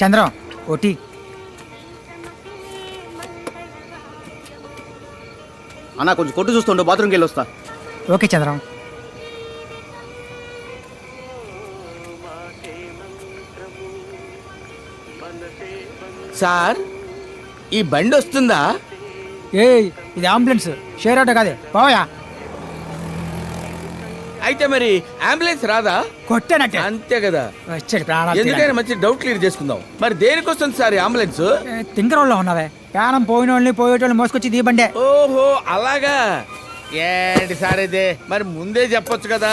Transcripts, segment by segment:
Chandram OT. అన్నా కొంచెం కొట్టు చూస్తుండో, బాత్రూమ్కి వెళ్ళి వస్తా. ఓకే చంద్రం. సార్ ఈ బండి వస్తుందా? ఏయ్ ఇది అంబులెన్స్, షేర్ ఆటో కాదే, పోయా. అయితే మరి అంబులెన్స్ రాదా? కొట్టానంటే అంతే కదా. వచ్చాడు ప్రాణాలు ఎందుకైనా మంచి డౌట్ క్లియర్ చేసుకుందాం. మరి దేనికి వస్తుంది సార్ ఈ అంబులెన్స్? తింకరోళ్ళలో ఉన్నావే, ప్రాణం పోయిన వాళ్ళని పోయేటోళ్ళని మోసుకొచ్చి దీ బండే. ఓహో అలాగా. ఏంటి సార్ ఇదే, మరి ముందే చెప్పొచ్చు కదా.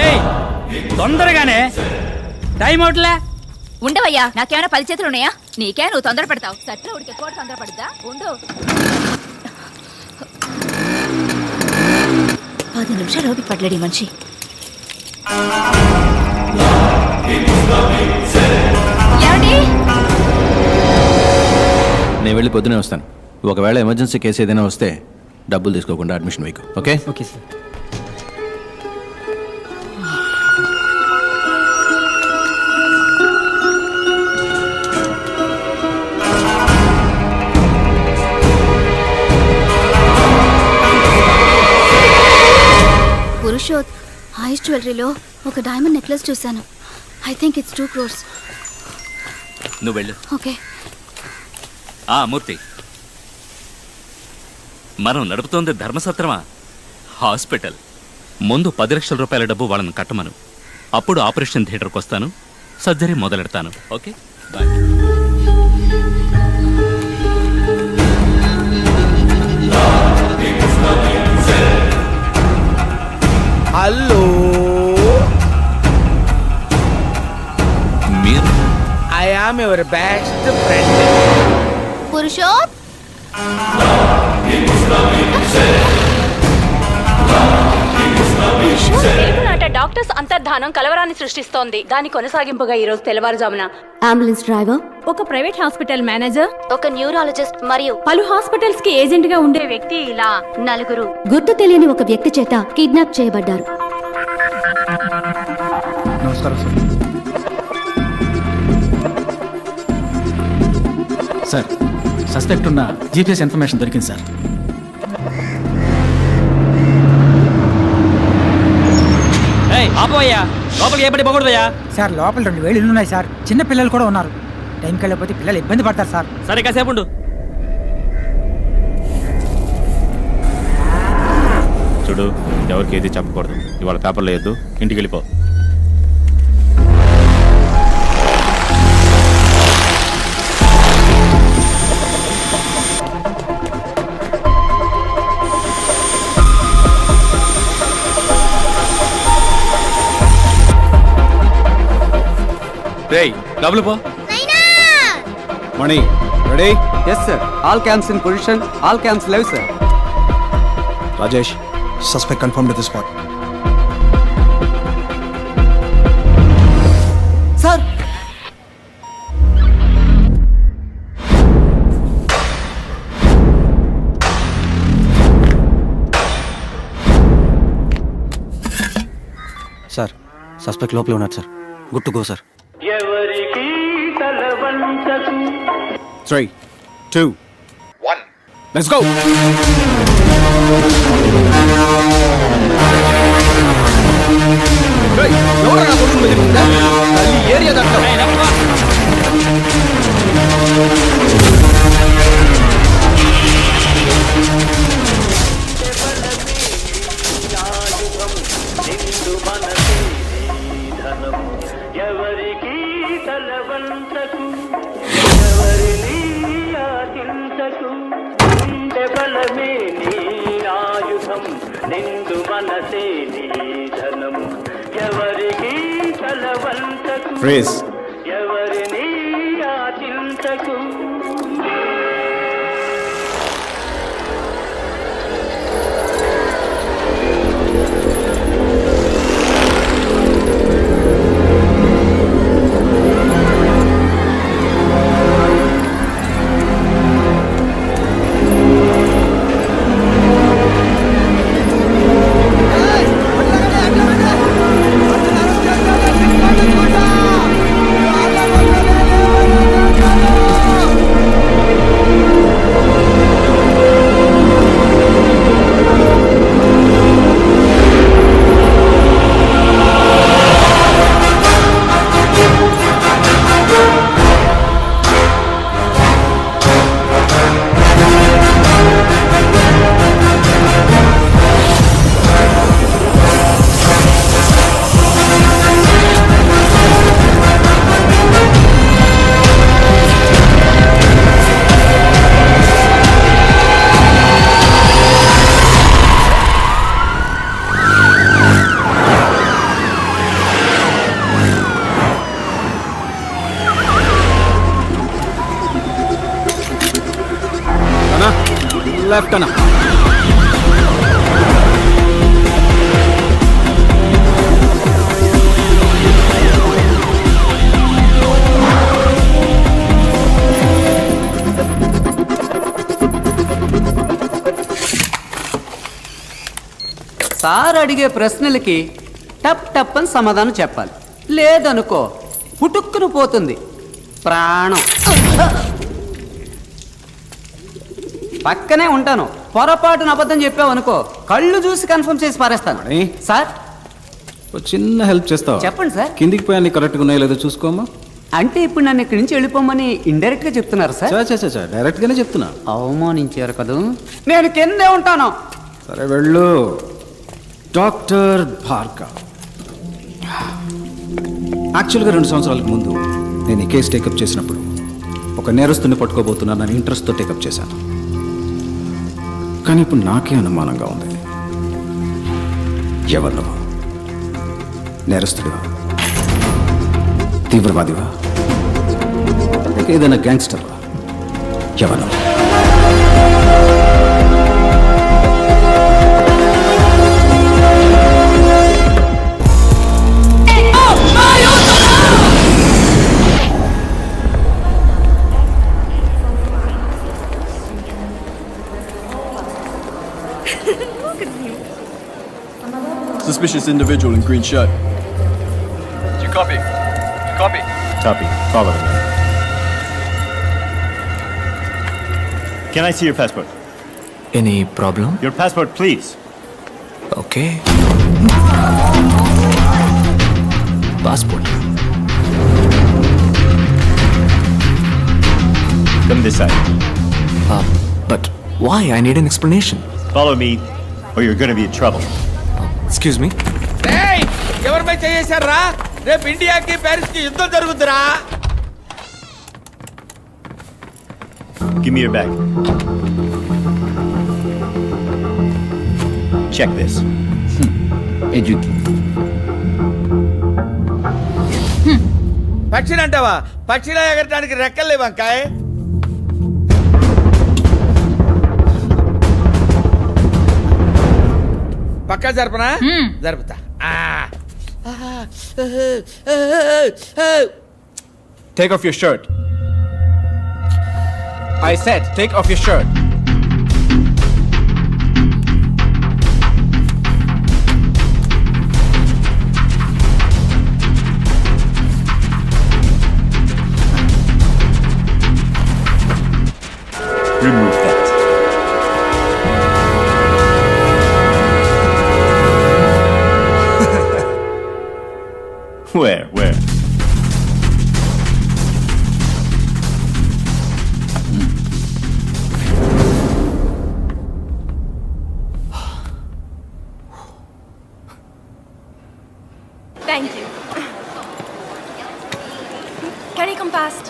ఏయ్ తొందరగానే, టైం అవుట్లే. ఉండవయ్యా, నాకేమైనా 10 చేతులు ఉన్నాయా? నీకే నువ్వు తొందర పడతావు. సట్లో ఉడికి కూడా తొందర పడుద్దా? ఉండు. 10 నిమిషాలు ఓపిక పడలేడు ఈ మనిషి. ఏమండి? నేను వెళ్ళి పొద్దునే వస్తాను. ఒకవేళ ఎమర్జెన్సీ కేసు ఏదైనా వస్తే డబ్బులు తీసుకోకుండా అడ్మిషన్ వేయకు. Okay okay sir. Purushoth, ice జ్యువెలరీలో ఒక డైమండ్ నెక్లెస్ చూశాను. I think it's 2 crores. నువ్వు వెళ్ళు. ఓకే. మూర్తి, మనం నడుపుతోంది ధర్మసత్రమా, హాస్పిటల్. ముందు 10 లక్షల రూపాయల డబ్బు వాళ్ళని కట్టమను. అప్పుడు ఆపరేషన్ థియేటర్కి వస్తాను, సర్జరీ మొదలెడతాను. Okay bye. హలో, మీరు? I am your best friend. Purushoth, నాట డాక్టర్స్ అంతర్ధానం కలవరాన్ని సృష్టిస్తోంది. దాని కొనసాగింపుగా ఈ రోజు తెల్లవారుజామున అంబులెన్స్ డ్రైవర్, ఒక ప్రైవేట్ హాస్పిటల్ మేనేజర్, ఒక న్యూరాలజిస్ట్ మరియు పలు హాస్పిటల్స్ కి ఏజెంట్ గా ఉండే వ్యక్తి ఇలా 4 గుర్తు తెలియని ఒక వ్యక్తి చేత కిడ్నాప్ చేయబడ్డారు. నమస్కారం సార్. సస్పెక్ట్ ఉన్న జీపీఎస్ ఇన్ఫర్మేషన్ దొరికింది సార్. ఆపోయ్యా, లోపలికి ఏపడి పోకూడదయ్యా. సార్ లోపల 2,000 ఇళ్ళు ఉన్నాయి సార్. చిన్న పిల్లలు కూడా ఉన్నారు. టైంకి వెళ్ళకపోతే పిల్లలు ఇబ్బంది పడతారు సార్. సరే కాసేపు ఉండు. చూడు, ఎవరికి ఏది చెప్పకూడదు. ఇవాళ పేపర్లో వేయద్దు, ఇంటికి వెళ్ళిపో. డబ్బులు పో. Mani ready? Yes sir. All camps in position. All camps live sir. Rajesh, suspect confirmed at the spot. Sir, sir suspect లోపలే ఉన్నారు sir. Good to go sir. 3, 2, 1, let's go. ఎవరా నా కొడుకు మీద ఉందా? తల్లి ఏరియా దాంట్లో. ఎవరికి తలవంతకు, ఎవరిని ఆశించకు, నిండె బలమే నీ ఆయుధం, నిండు మనసే నీ ధనం. ఎవరికి తలవంతకు, ఎవరిని ఆశించకు. లెఫ్ట్ అన్న. సార్ అడిగే ప్రశ్నలకి టప్ టప్ అని సమాధానం చెప్పాలి. లేదనుకో పుట్టుక్కును పోతుంది ప్రాణం. పక్కనే ఉంటాను, పొరపాటున అబద్ధం చెప్పావనుకో కళ్ళు చూసి కన్ఫర్మ్ చేసి పారేస్తాను. సార్ ఓ చిన్న హెల్ప్ చేస్తావా? చెప్పండి సార్. కిందికి పోయి అన్ని కరెక్ట్గా ఉన్నాయో లేదో చూసుకోమా. అంటే ఇప్పుడు నన్ను ఇక్కడి నుంచి వెళ్ళిపోమని ఇండైరెక్ట్ గా చెప్తున్నారు సార్. డైరెక్ట్ గానే చెప్తున్నా. అవమానించారు కదా, నేను కిందే ఉంటాను. సరే వెళ్ళు. డాక్టర్ భార్గవ్. యాక్చువల్గా 2 సంవత్సరాలకు ముందు నేను ఈ కేసు టేకప్ చేసినప్పుడు ఒక నేరస్తుని పట్టుకోబోతున్నానని ఇంట్రెస్ట్తో టేకప్ చేశాను. కానీ ఇప్పుడు నాకే అనుమానంగా ఉంది. ఎవరు? నేరస్తుడివా? తీవ్రవాదివా? లేక ఏదైనా గ్యాంగ్స్టర్వా? ఎవరు? Suspicious individual in green shirt. You copy? Copy. Copy. Follow me. Can I see your passport? Any problem? Your passport, please. Okay. Passport. Come this side. But why? I need an explanation. Follow me, or you're going to be in trouble. Excuse me? ఏయ్, ఎవరిపై చేశారా? రేపు ఇండియాకి Paris కి యుద్ధం జరుగుతురా? Give me your bag. Check this. పక్షిని అంటావా? పక్షిలా ఎగరటానికి రెక్కలు లేవు వంకాయ. పక్కా జరపనా? జరుపుతా. Take off your shirt. I said, take off your shirt. Remove that. Where? Thank you. Can you come past?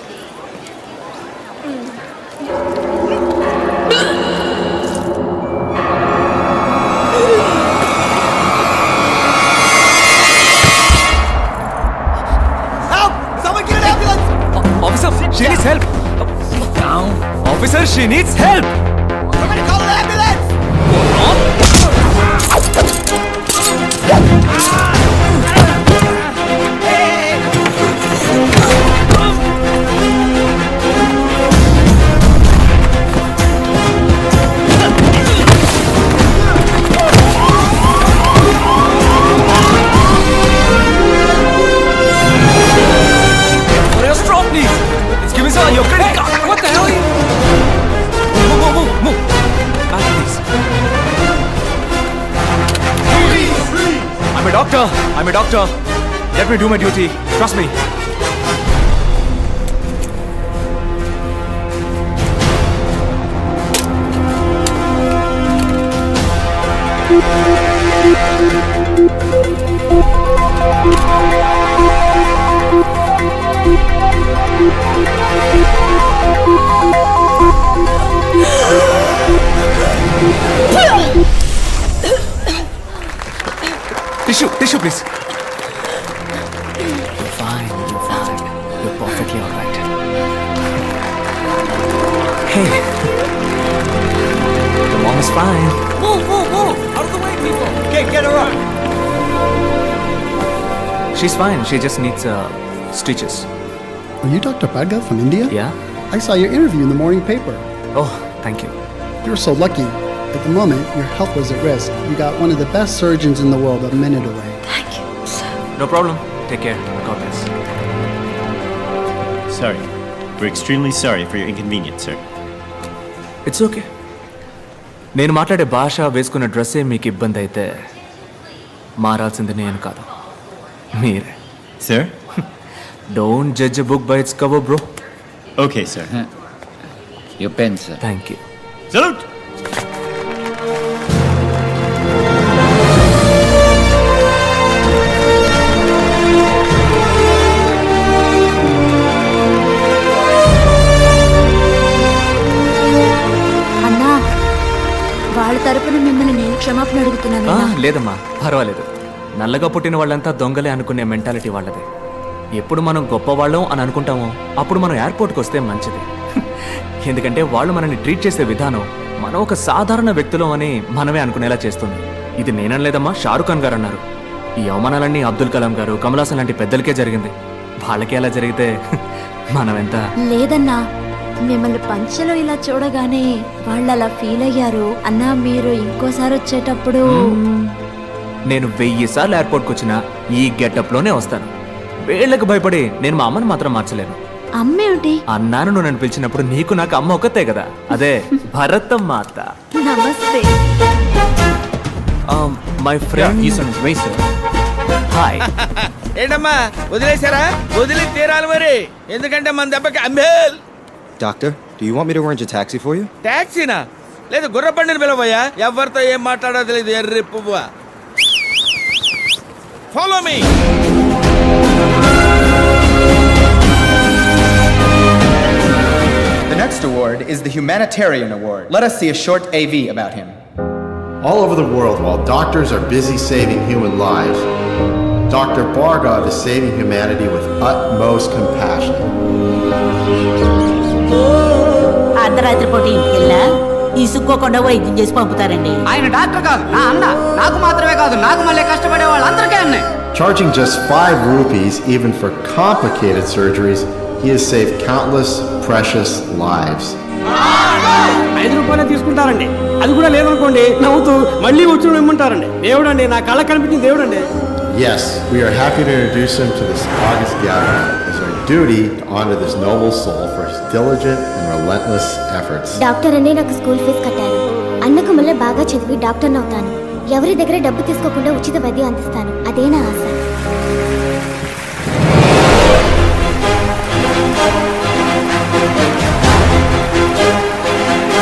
Officer, she needs help. Officer, she needs help. Somebody call an ambulance. Stop, please. Excuse me, sir. Your credit card. What the hell? Move. Back, please. I'm a doctor. Let me do my duty. Trust me. Tissue, please. You're fine. You're perfectly all right. Hey. The mom is fine. Move, move, move! Out of the way, people! Okay, get her up! She's fine. She just needs stitches. Are you Dr. Bhargav from India? Yeah? I saw your interview in the morning paper. Oh, thank you. You're so lucky. At the moment, your health was at risk. You got one of the best surgeons in the world a minute away. Thank you sir. No problem. Take care. God bless. Sorry. We're extremely sorry for your inconvenience, sir. It's okay. నేను మాట్లాడే భాష వేసుకున్న డ్రెస్సే మీకు ఇబ్బంది అయితే మారాల్సింది నేను కాదు, మీరే. Sir? Don't judge a book by its cover, bro. Okay, sir. Your pen, sir. Thank you. Salute! అన్నా, వాళ్ళ తరపున మిమ్మల్ని నేను క్షమాపణ అడుగుతున్నాను. లేదమ్మా, పర్వాలేదు. నల్లగా పుట్టిన వాళ్ళంతా దొంగలే అనుకునే మెంటాలిటీ వాళ్ళదే. ఎప్పుడు మనం గొప్పవాళ్ళం అని అనుకుంటామో అప్పుడు మనం ఎయిర్పోర్ట్కి వస్తే మంచిది. ఎందుకంటే వాళ్ళు మనల్ని ట్రీట్ చేసే విధానం మనం ఒక సాధారణ వ్యక్తులం అని మనమే అనుకునేలా చేస్తుంది. ఇది నేనలేదమ్మా, షారుఖ్ ఖాన్ గారు అన్నారు. ఈ అవమానాలన్నీ అబ్దుల్ కలాం గారు, కమల్ హాసన్ లాంటి పెద్దలకే జరిగింది. వాళ్ళకి అలా జరిగితే మనం ఎంత. లేదన్నా, మిమ్మల్ని పంచలో ఇలా చూడగానే వాళ్ళు అలా ఫీల్ అయ్యారు. అన్నా, మీరు ఇంకోసారి వచ్చేటప్పుడు నేను 1000 సార్లు ఎయిర్పోర్ట్కి వచ్చినా ఈ గెటప్లోనే వస్తాను. వీళ్ళకి భయపడి నేను మా అమ్మని మాత్రం మార్చలేను. అమ్మేమిటి? అన్నాను నువ్వు నన్ను పిలిచినప్పుడు నీకు నాకు అమ్మ ఒక్కతే కదా, అదే భరతం మాత. నమస్తే. My friend hi. ఏంటమ్మా వదిలేశారా? వదిలి తీరాలి మరి, ఎందుకంటే మన దెబ్బకి అంబేల్. Doctor, do you want me to arrange a taxi for you? టాక్సీనా? లేదు, గుర్రబండిని పిలవయ్యా. ఎవరితో ఏం మాట్లాడో తెలియదు, ఎర్రి పువ్వా. Follow me. The next award is the Humanitarian Award. Let us see a short AV about him. All over the world, while doctors are busy saving human lives, Dr. Bhargav is saving humanity with utmost compassion. అర్ధరాత్రి పూట ఇంటికి వెళ్ళా ఇసుక్కోకుండా వైద్యం చేసి పంపుతారండి. ఆయన doctor కాదు, నా అన్న. నాకు మాత్రమే కాదు, నాకు మళ్ళీ కష్టపడే వాళ్ళందరికీ అన్నాయి. Charging just 5 rupees even for complicated surgeries, he has saved countless precious lives. 5 రూపాయలే తీసుకుంటారండి. అది కూడా లేదనుకోండి, నవ్వుతూ మళ్ళీ వచ్చి ఇమ్మంటారండి. దేవుడండి, నా కళ్ళ కనిపించిన దేవుడండి. Yes, we are happy to introduce him to this August gathering. It's our duty to honor this noble soul for his diligent and relentless efforts. Doctor అనే నాకు స్కూల్ ఫీజు కట్టారు. అన్నకు మళ్ళీ బాగా చదివి డాక్టర్ని అవుతాను. ఎవరి దగ్గర డబ్బు తీసుకోకుండా ఉచిత వైద్యం అందిస్తాను. అదే నా ఆశ.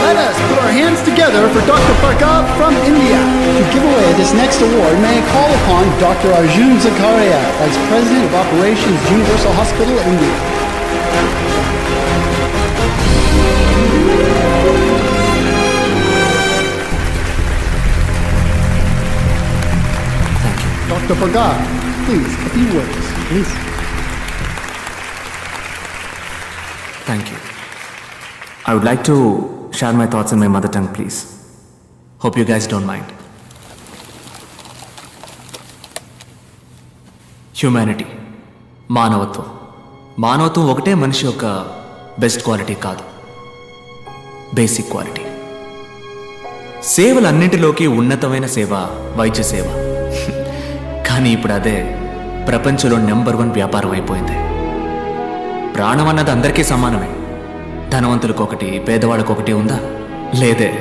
Let us put our hands together for Dr. Bhargav from India. To give away this next award, may I call upon Dr. Arjun Zakaria, Vice President of Operations, Universal Hospital, India. Dr. Bhargav, please, a few words, please. Thank you. I would like to share my thoughts in my mother tongue, please. Hope you guys don't mind. Humanity, మానవత్వం. మానవత్వం ఒకటే మనిషి యొక్క best quality కాదు, basic quality. సేవలన్నింటిలోకి ఉన్నతమైన సేవ వైద్య సేవ. కానీ ఇప్పుడు అదే ప్రపంచంలో నెంబర్ 1 వ్యాపారం అయిపోయింది. ప్రాణం అన్నది అందరికీ సమానమే. ధనవంతులకు ఒకటి, పేదవాళ్ళకు ఒకటి ఉందా? లేదే.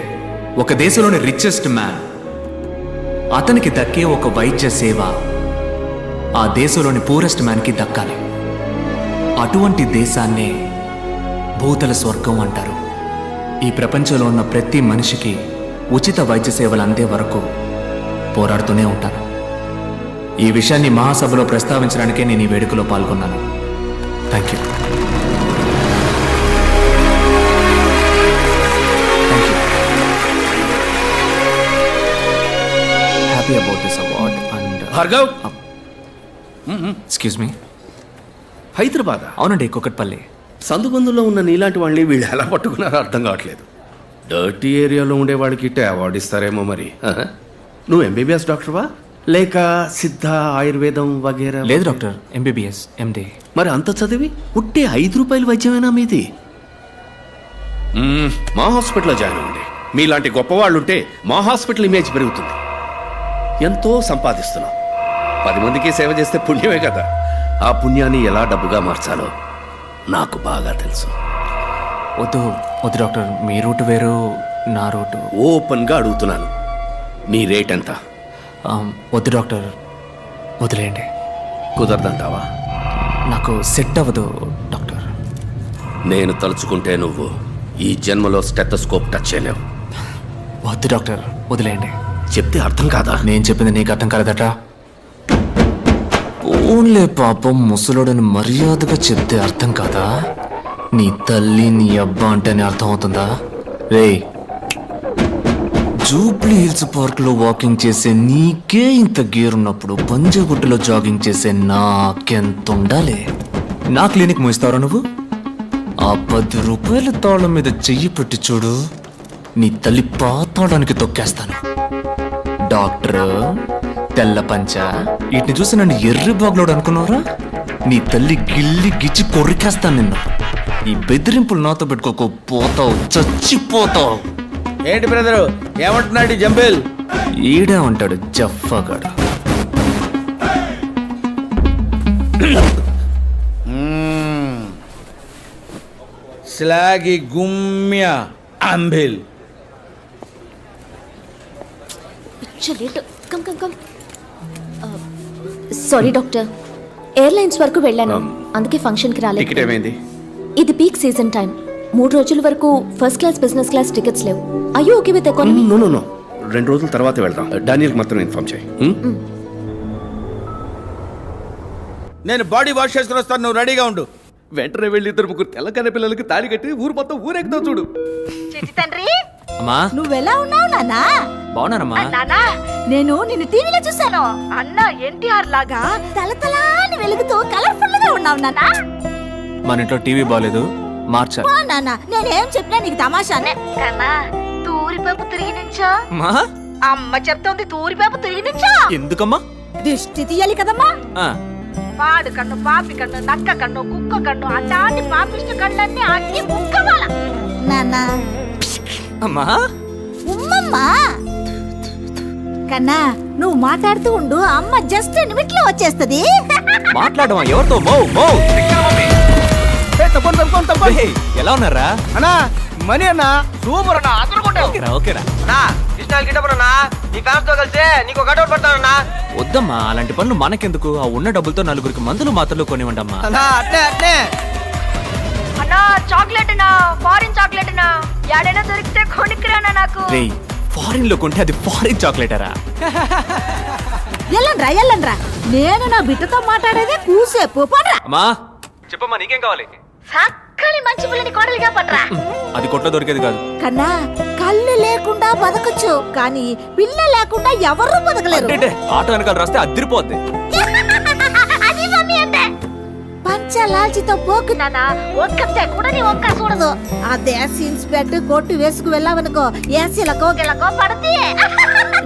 ఒక దేశంలోని రిచెస్ట్ మ్యాన్, అతనికి దక్కే ఒక వైద్య సేవ ఆ దేశంలోని పూరెస్ట్ మ్యాన్కి దక్కాలి. అటువంటి దేశాన్నే భూతల స్వర్గం అంటారు. ఈ ప్రపంచంలో ఉన్న ప్రతి మనిషికి ఉచిత వైద్య సేవలు అందే వరకు పోరాడుతూనే ఉంటాను. ఈ విషయాన్ని మహాసభలో ప్రస్తావించడానికే నేను ఈ వేడుకలో పాల్గొన్నాను. Thank you. Happy about this award and Bhargav, excuse me. Hyderabad? అవునండి, కుకట్పల్లి. సందుబందులో ఉన్న నీలాంటి వాళ్ళని వీళ్ళు ఎలా పట్టుకున్నారో అర్థం కావట్లేదు. డర్టీ ఏరియాలో ఉండేవాడికి ఇట్టే అవార్డు ఇస్తారేమో మరి. నువ్వు ఎంబీబీఎస్ డాక్టర్వా లేక సిద్ధ ఆయుర్వేదం వగేరా? లేదు డాక్టర్, ఎంబీబీఎస్ ఎండి. మరి అంత చదివి ఉట్టే 5 రూపాయలు వైద్యమేనా మీది? మా హాస్పిటల్లో జాయిన్ అవ్వండి. మీలాంటి గొప్పవాళ్ళు ఉంటే మా హాస్పిటల్ ఇమేజ్ పెరుగుతుంది. ఎంతో సంపాదిస్తున్నాం. 10 మందికి సేవ చేస్తే పుణ్యమే కదా. ఆ పుణ్యాన్ని ఎలా డబ్బుగా మార్చాలో నాకు బాగా తెలుసు. వద్దు వద్దు డాక్టర్, మీ రూట్ వేరు, నా రూటు. ఓపెన్గా అడుగుతున్నాను, నీ రేట్ ఎంత? వద్దు డాక్టర్, వదిలేయండి. కుదరదంటావా? నాకు సెట్ అవ్వదు డాక్టర్. నేను తలుచుకుంటే నువ్వు ఈ జన్మలో స్టెథోస్కోప్ టచ్ చేయలేవు. వద్దు డాక్టర్, వదిలేయండి. చెప్తే అర్థం కాదా? నేను చెప్పింది నీకు అర్థం కాలేదట. ఓన్లే పాపం, ముసలోడని మర్యాదగా చెప్తే అర్థం కాదా? నీ తల్లి నీ అబ్బా అంటేనే అర్థం అవుతుందా? రే, జూబ్లీ హిల్స్ పార్క్ లో వాకింగ్ చేసే నీకే ఇంత గేర్ ఉన్నప్పుడు పంజగుట్టలో జాగింగ్ చేసే నాకెంత ఉండాలి? నా క్లినిక్ మూయిస్తారా నువ్వు? ఆ 10 రూపాయల తాళం మీద చెయ్యి పెట్టి చూడు, నీ తల్లి పాతాడానికి తొక్కేస్తాను. డాక్టర్ తెల్ల పంచ, వీటిని చూసి నన్ను ఎర్రి బాగులోడు అనుకున్నావురా? నీ తల్లి గిల్లి గిచ్చి కొరికేస్తాను నిన్ను. ఈ బెదిరింపులు నాతో పెట్టుకోకు, పోతావు, చచ్చిపోతావు. ఏంటి బ్రదరు, ఏమంటున్నాడు జంబేల్? ఈడే ఉంటాడు జఫ్ఫాగాడు. స్లాగి గుమ్య అంబిల్. సారీ డాక్టర్, ఎయిర్లైన్స్ వరకు వెళ్ళాను, అందుకే ఫంక్షన్కి రాలేదు. టికెట్ ఏమైంది? ఇది పీక్ సీజన్ టైం. 3 రోజుల వరకు first class business class tickets లేవు. అయ్యో ఓకే విత్ ఎకానమీ? నో 2 రోజుల తర్వాత వెళ్దాం. డానియల్కి మాత్రం ఇన్ఫార్మ్ చేయి. నేను బాడీ వాష్ చేసుకుని వస్తాను, నువ్వు రెడీగా ఉండు. వెంటనే వెళ్ళి 2 తెల్లకన్న పిల్లలకి తాళి కట్టి ఊరు మొత్తం ఊరెక్కుతావు చూడు. తండ్రి, అమ్మా నువ్వెలా ఉన్నావు నాన్నా? బాగున్నానమ్మా. నానా, నేను నిన్ను టీవీలో చూశాను. అన్న ఎన్టీఆర్ లాగా తలతలాని వెలుగుతూ కలర్ఫుల్ గా ఉన్నావు నాన్నా. మన ఇంట్లో టీవీ బాగాలేదు, మార్చాలి. నాన్న, నేనేం చెప్పినా నీకు తమాషానే కన్నా. తూరిపేపు తిరిగి నుంచో మా అమ్మ చెప్తోంది, తూరిపేపు తిరిగి నుంచో. ఎందుకమ్మా? దిష్టి తీయాలి కదమ్మా. ఆ, పాడు కన్ను, పాపి కన్ను, నక్క కన్ను, కుక్క కన్ను, అట్లాంటి పాపిష్టి కళ్ళన్నీ అగ్గి ముక్కవాల. నాన్న అమ్మా ఉమ్మమ్మా. కన్నా, నువ్వు మాట్లాడుతూ ఉండు, అమ్మ జస్ట్ నిమిట్లో వచ్చేస్తది. మాట్లాడమా? ఎవరితో? ఎలా ఉన్నారా అన్నా? మనీ అన్నా, సూపర్ అన్నా, అదరగొట్టావు. ఓకేరా? ఈ కాస్తో కలిసి నీకు కటౌట్ పెడతానన్నా. వద్దమ్మా, అలాంటి పనులు మనకెందుకు? ఆ ఉన్న డబ్బులతో 4 మందులు మాత్రలు కొనివ్వండమ్మా. అట్నే అన్నా, చాక్లెట్ నా, ఫారిన్ చాక్లెట్ నా, యాడైనా దొరికితే కొనికిరానా నాకు. రేయ్, ఫారిన్ లో కొంటే అది ఫారిన్ చాక్లెటరా? ఎల్లండ్రా, నేను నా బిడ్డతో మాట్లాడేదే కూసేపు. పడరా. అమ్మా చెప్పమ్మా, నీకేం కావాలి? సక్కని మంచి పుల్లని కోడలిగా పడరా. అది కొట్లో దొరికేది కాదు కన్నా. కళ్ళు లేకుండా బతకచ్చు, కానీ పిల్ల లేకుండా ఎవరు బతకలేరు. ఆటో వెనకాల రాస్తే అదిరిపోద్ది. అది మమ్మీ అంటే పంచలాల్చితో పోకు నానా, ఒక్కతే కూడా నీ ఒక్క చూడదు. అదే సీన్స్ పెట్టి కొట్టు వేసుకు వెళ్ళావనుకో, ఏసీలకో గిలకో పడతి.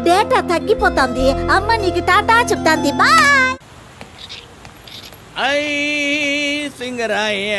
డేటా తగ్గిపోతుంది. అమ్మ నీకు టాటా చెప్తాంది. బాయ్. ఐ సింగరాయ